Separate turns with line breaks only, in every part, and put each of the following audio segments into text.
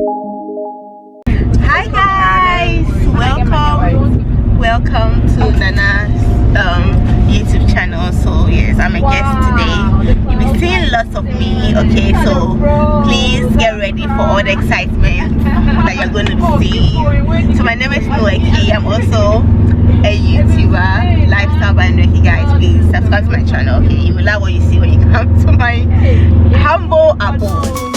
Hi guys, welcome to Nana's YouTube channel. So yes, I'm a guest today. You'll be seeing lots of me. Okay, so please get ready for all the excitement that you're going to see. So my name is Noeki. I'm also a YouTuber, lifestyle by Noeki. Guys, please subscribe to my channel. Okay, you will love what you see when you come to my humble abode.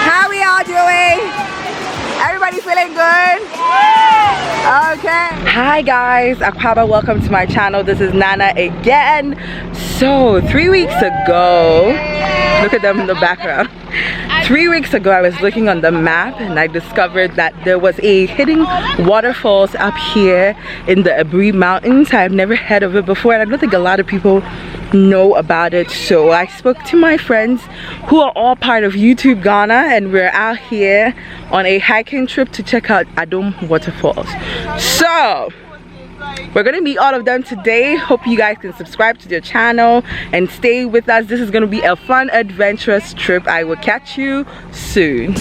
How we all doing? Everybody feeling good? Yeah. Okay. Hi guys, Akwaba, welcome to my channel. This is Nana again. So 3 weeks ago, look at them in the background. 3 weeks ago I was looking on the map and I discovered that there was a hidden waterfalls up here in the Aburi mountains. I've never heard of it before and I don't think a lot of people know about it. So I spoke to my friends who are all part of YouTube Ghana and we're out here on a hiking trip to check out Adom Waterfalls. So we're gonna meet all of them today. Hope you guys can subscribe to their channel and stay with us. This is gonna be a fun, adventurous trip. I will catch you soon.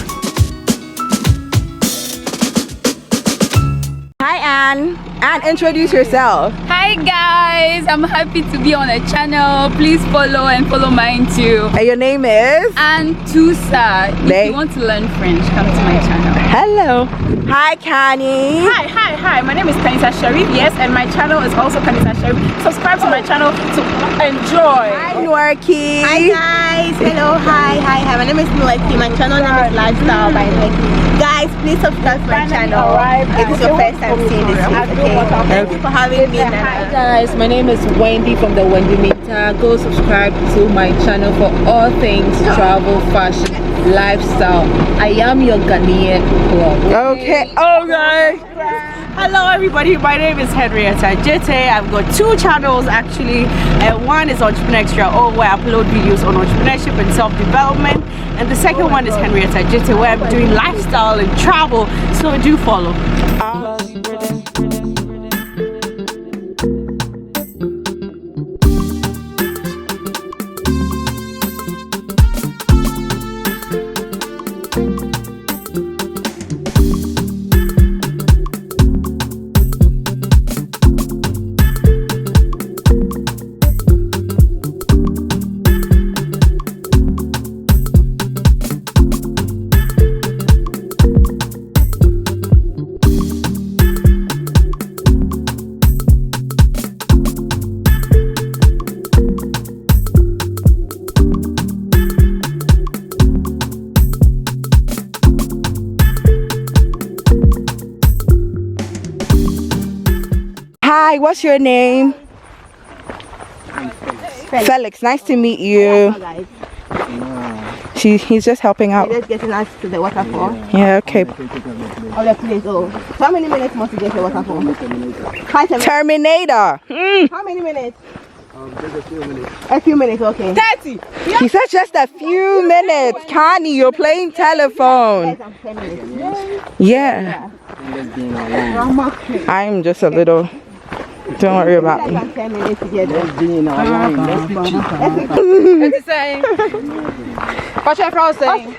Hi Anne. Anne, introduce yourself.
Hi guys, I'm happy to be on a channel. Please follow and follow mine too.
And your name is?
Antusa. If you want to learn French, come to my channel.
Hello. Hi Kani.
Hi. My name is Kanisa Sharif. Yes, and my channel is also Kanisa Sharif. Subscribe to my channel to enjoy.
Hi Norki.
Hi guys. Hello. Hi. My name is Noeki. My channel name is Lifestyle by Noeki. Guys, please subscribe to my channel. It is your first time seeing this video. Okay. Thank you for having me.
Hi guys, my name is Wendy from the Wendy Meter. Go subscribe to my channel for all things travel, fashion, lifestyle. I am your Ghanaian club.
Okay.
Hello everybody, my name is Henrietta Jete. I've got two channels actually. One is Entrepreneur Extra, where I upload videos on entrepreneurship and self-development, and the second one is Henrietta Jete, where I'm doing lifestyle and travel, so do follow.
Hi, what's your name? Felix. Nice to meet you. He's just helping out.
We're just getting us to the waterfall.
Yeah, okay.
Oh, the place. Oh, so how many minutes must we get to the waterfall?
Terminator.
How many minutes? Just a few minutes. A few minutes, okay.
30.
He said just a few minutes. Connie, you're playing telephone. Yeah. I'm just a little. Don't worry about me.
10 minutes together.
What's saying? What's your friend saying?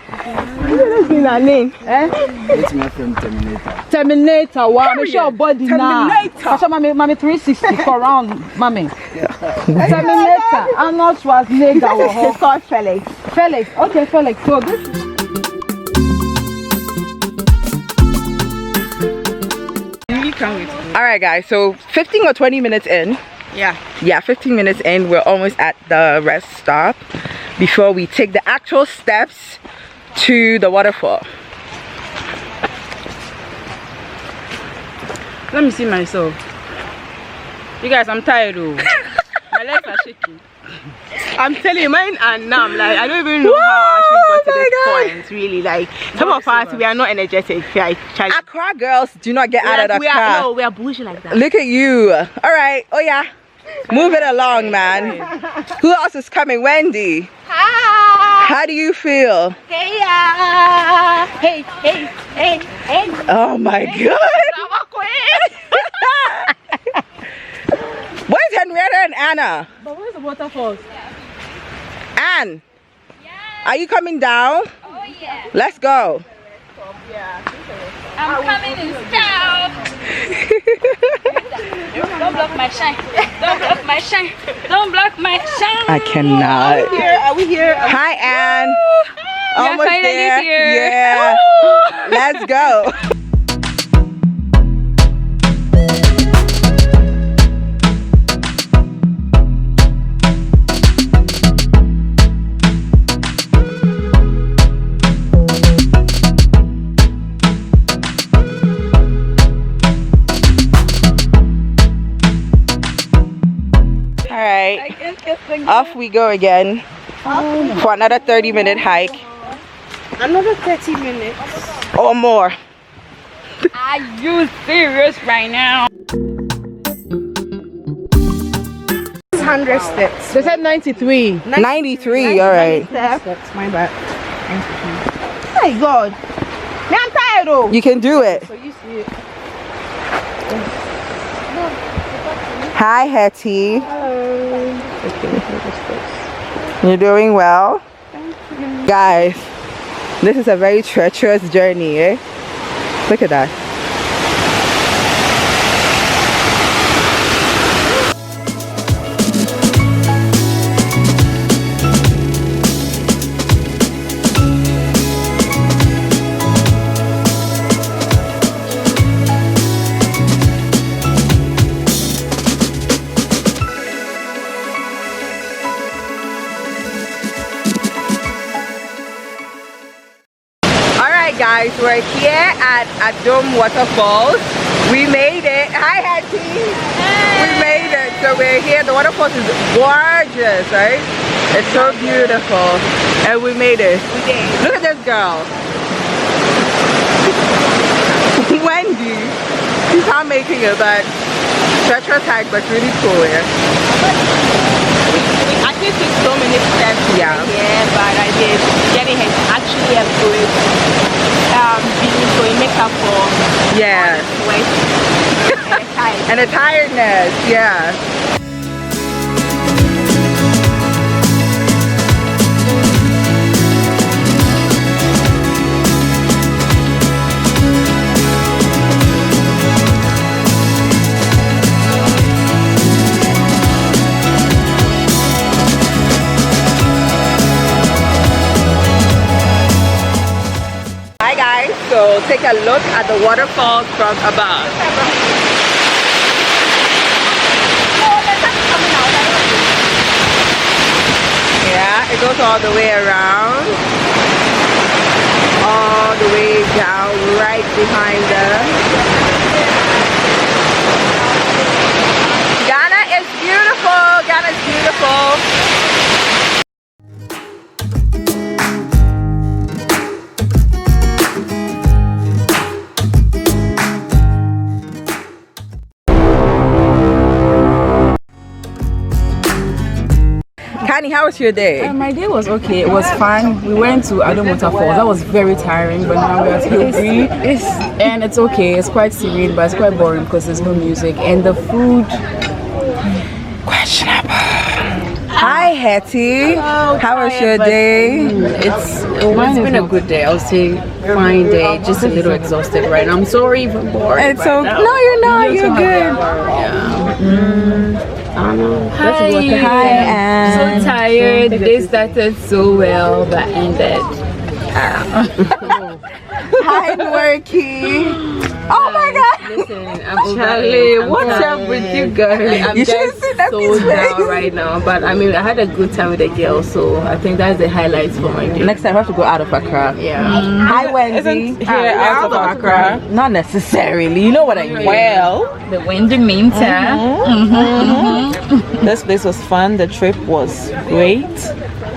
Let's be our name.
It's my friend Terminator.
Terminator, wow, I'm sure body now. Terminator. Mommy 360 for round, mommy. Terminator, Arnold Schwarzenegger.
It's called Felix.
Felix, okay, Felix. So this.
All right, guys. So 15 or 20 minutes in. Yeah, 15 minutes in. We're almost at the rest stop before we take the actual steps to the waterfall.
Let me see myself. You guys, I'm tired. My legs are shaking.
I'm telling you, mine are numb. Like, I don't even know how I actually got to this point. Really, like, some of us, we are not energetic. Like,
Accra girls do not get out of the car.
No, we are bougie like that.
Look at you. All right. Oh yeah. Move it along, man. Who else is coming? Wendy.
Hi.
How do you feel?
Hey.
Oh my God. Anna.
But where's the waterfalls?
Anne, are you coming down?
Oh yeah.
Let's go.
I'm coming in style. Don't block my shine. Don't block my shine. Don't block my shine.
I cannot.
Are we here?
Hi, Anne. Almost
finally
there.
here.
Yeah. Let's go. Off we go again for another 30-minute hike.
Another 30 minutes.
Or more.
Are you serious right now?
100 steps.
They said 93.
93, alright.
Steps, my bad.
Oh my God. Man, I'm tired though.
You can do it.
So you see it.
Hi, Hetty. You're doing well? Guys, this is a very treacherous journey, eh? Look at that. Guys, we're here at Adom Waterfalls. We made it. Hi, Hattie. We made it. So we're here. The waterfalls is gorgeous, right? It's so beautiful. And we made it.
We did.
Look at this girl. Wendy. She's not making it, but treacherous hike, but really cool here.
We actually took so many steps
Yeah.
here, but I did. Jenny has actually a good so it makes up for
Yes.
sweat and tiredness.
And the tiredness, yeah. So take a look at the waterfalls from above. Yeah, it goes all the way around, all the way down, right behind us. Ghana is beautiful. Ghana is beautiful. How was your day?
My day was okay. It was fun. We went to Adom Waterfalls. That was very tiring, but now we're at Aburi. And it's okay. It's quite serene, but it's quite boring because there's no music. And the food...
questionable. Hi, Hetty. How was your day?
It's been a good day. I'll say fine day. Just a little exhausted right now. I'm sorry for boring.
It's so... No, you're not. You're good.
Hi,
Anne.
so tired. The day started so well, but ended.
Hi, Norky. Oh my God.
Listen, Charlie, what's up with you guys? I'm
You should see that
so
face.
down right now, but I mean, I had a good time with the girls, so I think that's the highlights for my day.
Next time I have to go out of Accra.
Yeah.
Hi, Wendy.
Here out of Accra.
Not necessarily. You know what I mean.
Well,
The windy winter.
This place was fun. The trip was great.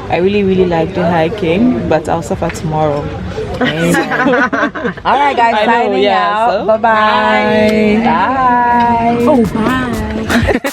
I really liked the hiking, but I'll suffer tomorrow.
All right, guys.
I know,
Signing
yeah,
out.
so-
Bye-bye. Bye.
Oh, bye.